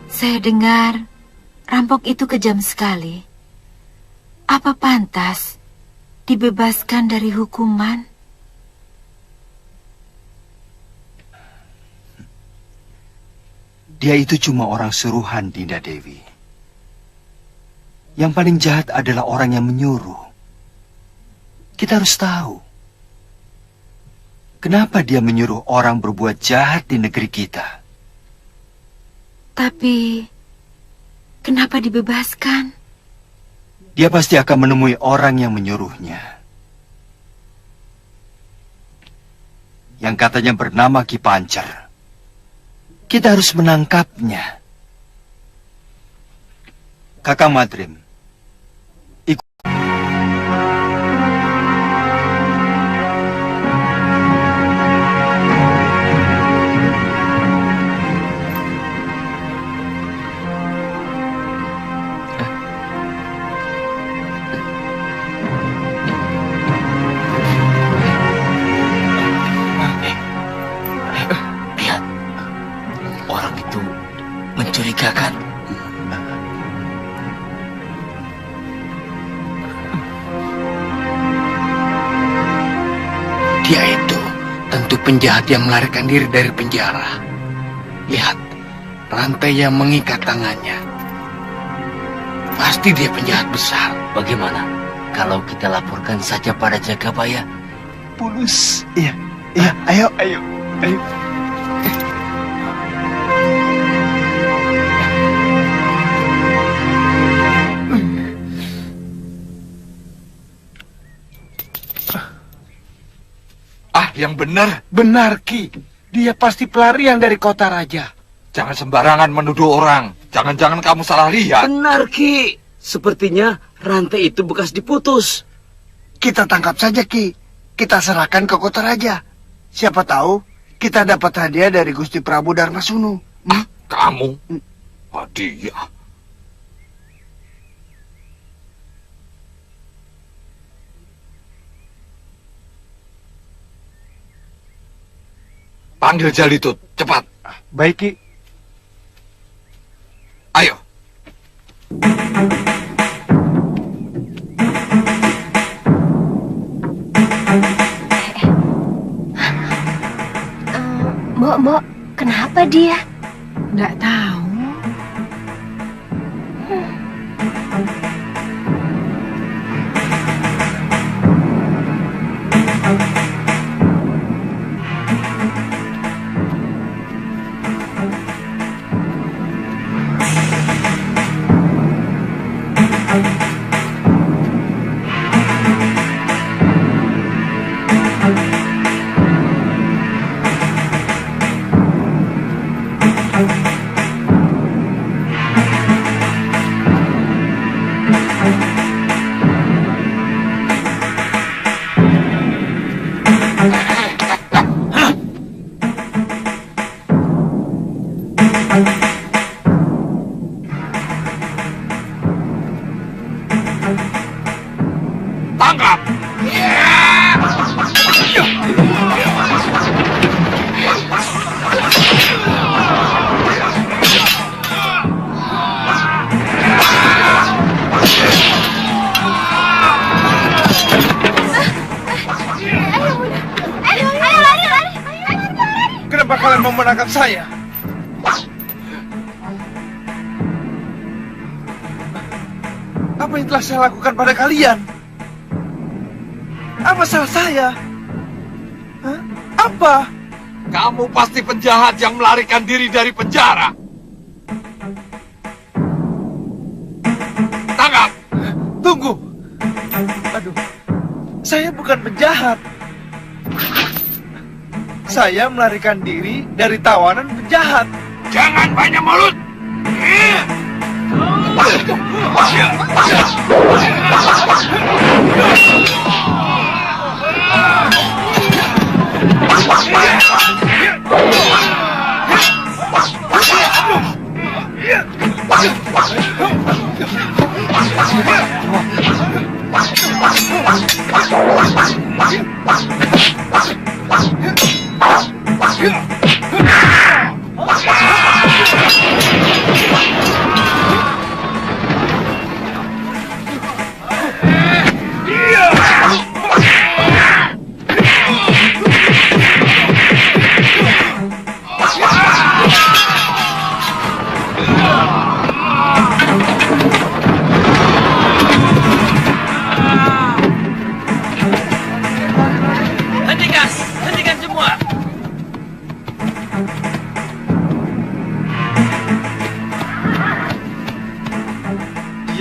saya dengar rampok itu kejam sekali. Apa pantas dibebaskan dari hukuman? Dia itu cuma orang suruhan, Dinda Dewi. Yang paling jahat adalah orang yang menyuruh. Kita harus tahu. Kenapa dia menyuruh orang berbuat jahat di negeri kita? Tapi, kenapa dibebaskan? Dia pasti akan menemui orang yang menyuruhnya. Yang katanya bernama Ki Pancer. Kita harus menangkapnya. Kakang Madrim, mencurigakan. Dia itu tentu penjahat yang melarikan diri dari penjara. Lihat, rantai yang mengikat tangannya. Pasti dia penjahat besar. Bagaimana kalau kita laporkan saja pada Jagabaya? Pulus. Iya, ayo. Yang benar. Benar, Ki. Dia pasti pelarian dari kota raja. Jangan sembarangan menuduh orang. Jangan-jangan kamu salah lihat. Benar, Ki. Sepertinya rantai itu bekas diputus. Kita tangkap saja, Ki. Kita serahkan ke kota raja. Siapa tahu kita dapat hadiah dari Gusti Prabu Darmasunu. Kamu? Hadiah? Panggil Jalitut, cepat. Baik, Ki. Ayo. Mbok, kenapa dia? Nggak tahu. Tangkap! Kenapa kalian mau menangkap saya? Apa yang telah saya lakukan pada kalian? Apa salah saya? Hah? Apa? Kamu pasti penjahat yang melarikan diri dari penjara. Tangkap! Tunggu! Aduh, saya bukan penjahat. Saya melarikan diri dari tawanan penjahat. Jangan banyak mulut! Yeah!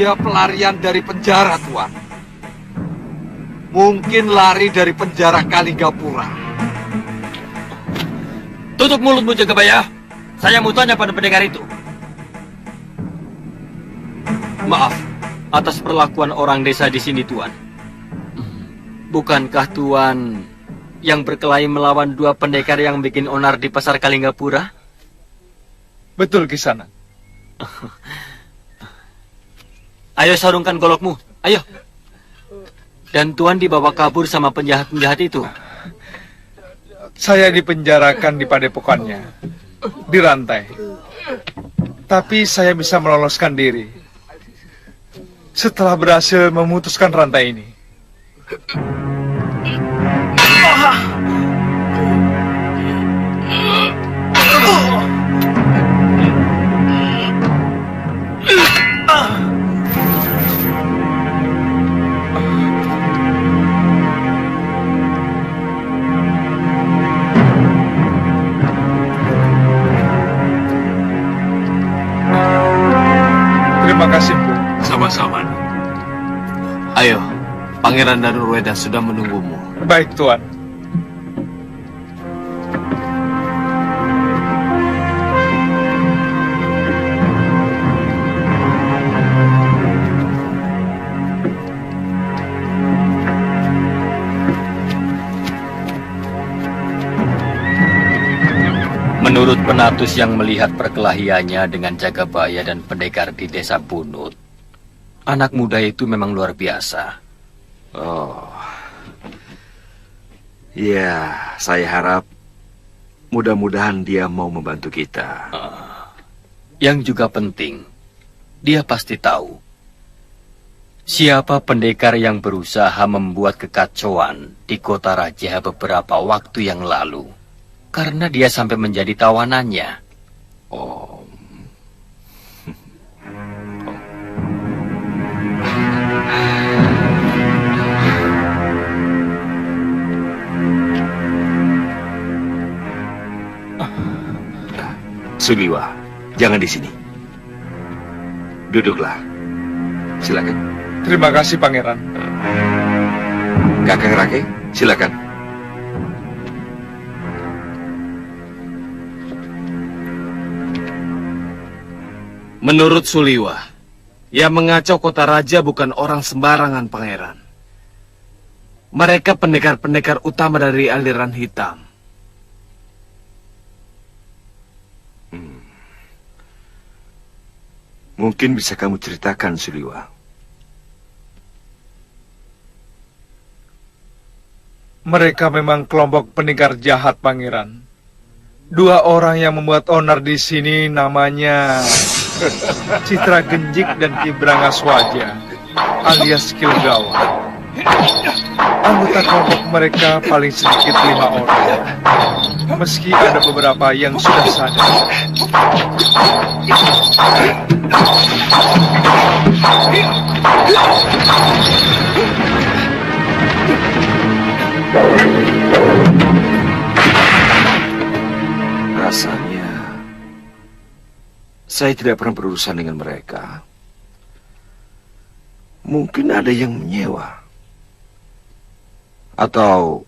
Dia pelarian dari penjara, Tuan. Mungkin lari dari penjara Kalinggapura. Tutup mulutmu, Jagabaya. Saya mau tanya pada pendekar itu. Maaf atas perlakuan orang desa di sini, Tuan. Bukankah Tuan yang berkelahi melawan 2 pendekar yang bikin onar di pasar Kalinggapura? Betul, Kisanak. Ayo sarungkan golokmu, ayo. Dan Tuan dibawa kabur sama penjahat-penjahat itu. Saya dipenjarakan di padepokannya, dirantai. Tapi saya bisa meloloskan diri setelah berhasil memutuskan rantai ini. Terima kasih, Bu. Sama-sama. Ayo, Pangeran Danurweda sudah menunggumu. Baik, Tuan. Menurut penatus yang melihat perkelahiannya dengan Jagabaya dan pendekar di desa Bunut, anak muda itu memang luar biasa. Oh. Ya, saya harap mudah-mudahan dia mau membantu kita. Yang juga penting, dia pasti tahu siapa pendekar yang berusaha membuat kekacauan di kota Raja beberapa waktu yang lalu. Karena dia sampai menjadi tawanannya. Oh. Suliwa, jangan di sini. Duduklah. Silakan. Terima kasih, Pangeran. Kakang Rake, silakan. Menurut Suliwa, yang mengacau kota raja bukan orang sembarangan, Pangeran. Mereka pendekar-pendekar utama dari aliran hitam. Mungkin bisa kamu ceritakan, Suliwa. Mereka memang kelompok pendekar jahat, Pangeran. 2 orang yang membuat onar di sini namanya Citra Genjik dan Ki Brangaswaja alias Kilgawa. Anggota kelompok mereka paling sedikit 5 orang. Meski ada beberapa yang sudah sadar. Rasanya saya tidak pernah berurusan dengan mereka. Mungkin ada yang menyewa. Atau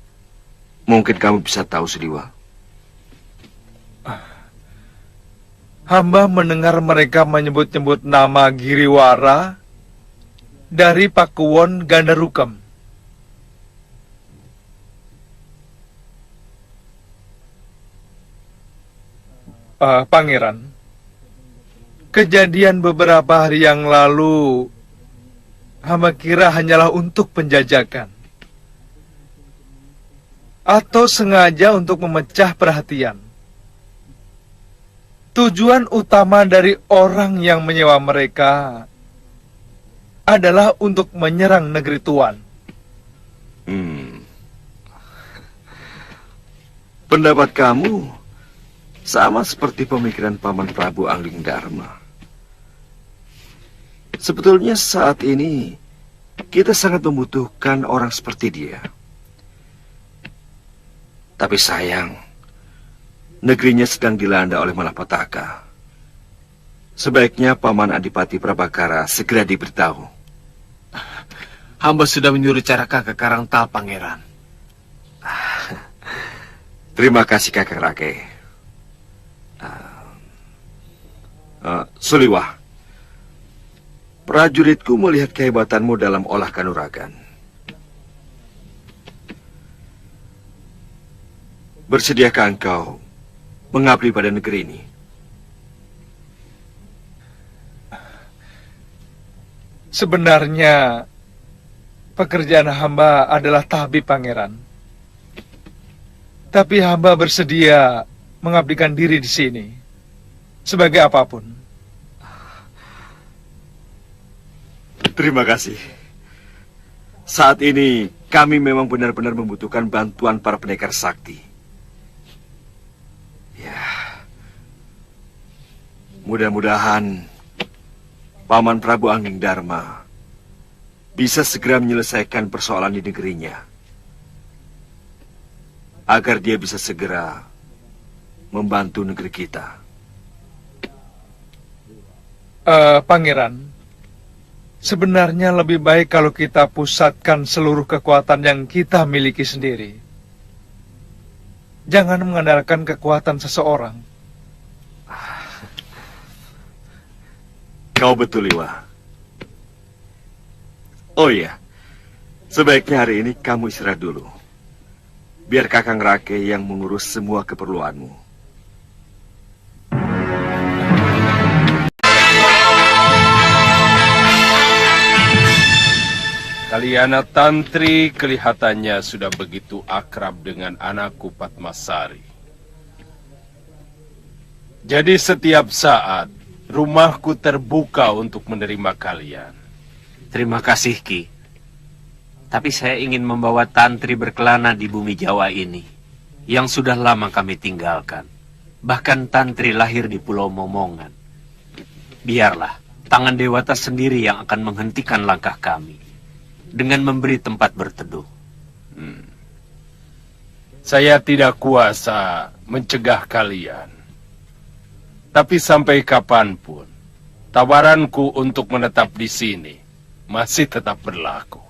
mungkin kamu bisa tahu, Suliwa. Hamba mendengar mereka menyebut-nyebut nama Giriwara dari Pakuwon Gandarukam. Pangeran, kejadian beberapa hari yang lalu hamba kira hanyalah untuk penjajakan. Atau sengaja untuk memecah perhatian. Tujuan utama dari orang yang menyewa mereka adalah untuk menyerang negeri Tuan. Pendapat kamu sama seperti pemikiran Paman Prabu Angling Dharma. Sebetulnya saat ini kita sangat membutuhkan orang seperti dia. Tapi sayang, negerinya sedang dilanda oleh malapetaka. Sebaiknya Paman Adipati Prabakara segera diberitahu. Hamba sudah menyuruh Caraka ke Karangtal, Pangeran. Terima kasih Kakang Rake. Suliwah, prajuritku melihat kehebatanmu dalam olah kanuragan. Bersediakah engkau mengabdi pada negeri ini? Sebenarnya pekerjaan hamba adalah tabib, Pangeran. Tapi hamba bersedia mengabdikan diri di sini sebagai apapun. Terima kasih. Saat ini kami memang benar-benar membutuhkan bantuan para pendekar sakti. Ya, mudah-mudahan Paman Prabu Angging Dharma bisa segera menyelesaikan persoalan di negerinya, agar dia bisa segera membantu negeri kita. Pangeran, sebenarnya lebih baik kalau kita pusatkan seluruh kekuatan yang kita miliki sendiri. Jangan mengandalkan kekuatan seseorang. Kau betul, Liwa. Oh iya, sebaiknya hari ini kamu istirahat dulu. Biar Kakang Rake yang mengurus semua keperluanmu. Kaliana Tantri kelihatannya sudah begitu akrab dengan anakku Padmasari. Jadi setiap saat rumahku terbuka untuk menerima kalian. Terima kasih, Ki. Tapi saya ingin membawa Tantri berkelana di bumi Jawa ini, yang sudah lama kami tinggalkan. Bahkan Tantri lahir di Pulau Momongan. Biarlah tangan Dewata sendiri yang akan menghentikan langkah kami, dengan memberi tempat berteduh. Saya tidak kuasa mencegah kalian. Tapi sampai kapanpun, tawaranku untuk menetap di sini masih tetap berlaku.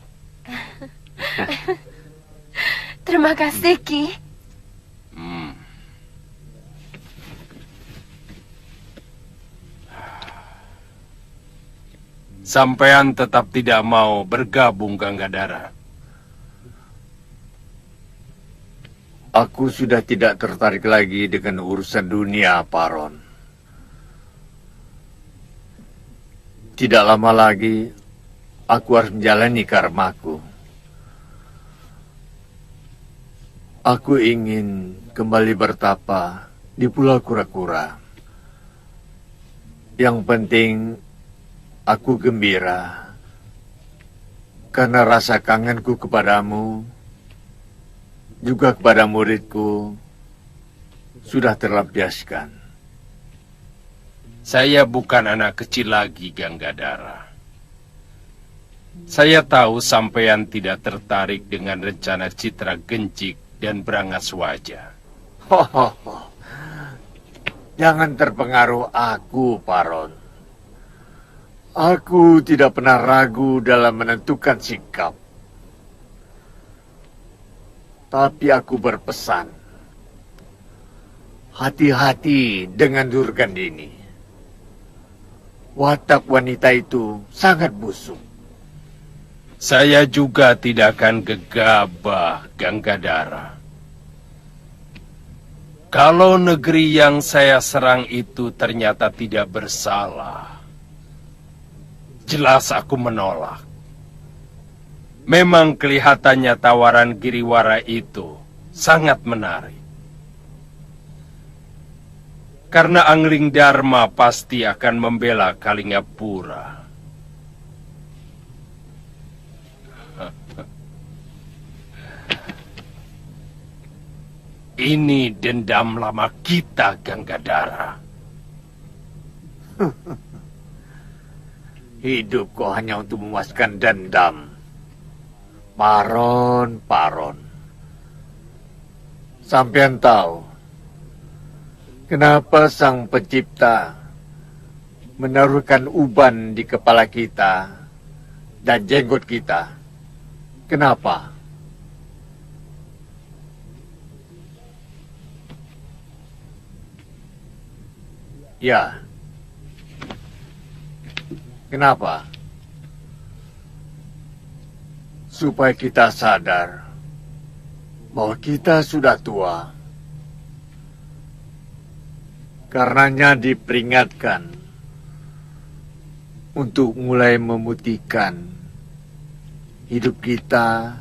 Terima kasih, Ki. Sampean tetap tidak mau bergabung, Ganggadara. Aku sudah tidak tertarik lagi dengan urusan dunia, Paron. Tidak lama lagi, aku harus menjalani karmaku. Aku ingin kembali bertapa di Pulau Kura-Kura. Yang penting, aku gembira karena rasa kangenku kepadamu, juga kepada muridku, sudah terlampiaskan. Saya bukan anak kecil lagi, Ganggadara. Saya tahu sampean tidak tertarik dengan rencana Citra Gencik dan Brangaswaja. Jangan terpengaruh aku, Paron. Aku tidak pernah ragu dalam menentukan sikap. Tapi aku berpesan, hati-hati dengan Durgandini. Watak wanita itu sangat busuk. Saya juga tidak akan gegabah, Ganggadara. Kalau negeri yang saya serang itu ternyata tidak bersalah, jelas aku menolak. Memang kelihatannya tawaran Giriwara itu sangat menarik. Karena Angling Dharma pasti akan membela Kalingapura. Ini dendam lama kita, Ganggadara. Hidup kok hanya untuk memuaskan dendam. Paron. Sampean tahu kenapa Sang Pencipta menaruhkan uban di kepala kita dan jenggot kita. Kenapa? Ya. Kenapa? Supaya kita sadar bahwa kita sudah tua. Karenanya diperingatkan untuk mulai memutihkan hidup kita,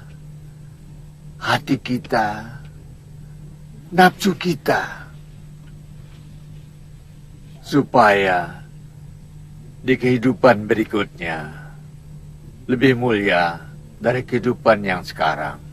hati kita, nafsu kita, supaya di kehidupan berikutnya lebih mulia dari kehidupan yang sekarang.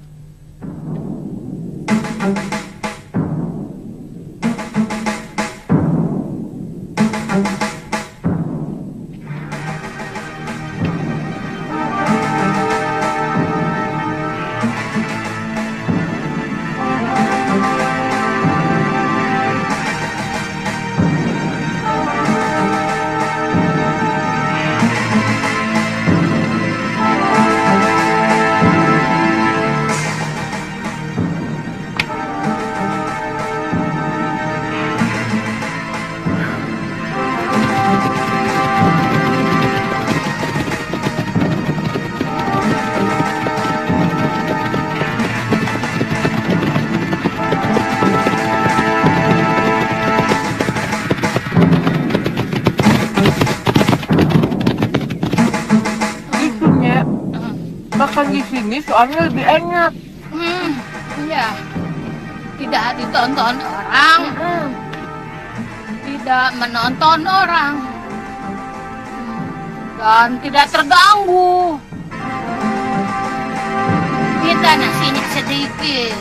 Makan di sini soalnya lebih enak. Iya. Tidak ditonton orang. Tidak menonton orang. Dan tidak terganggu. Kita nasinya sedikit.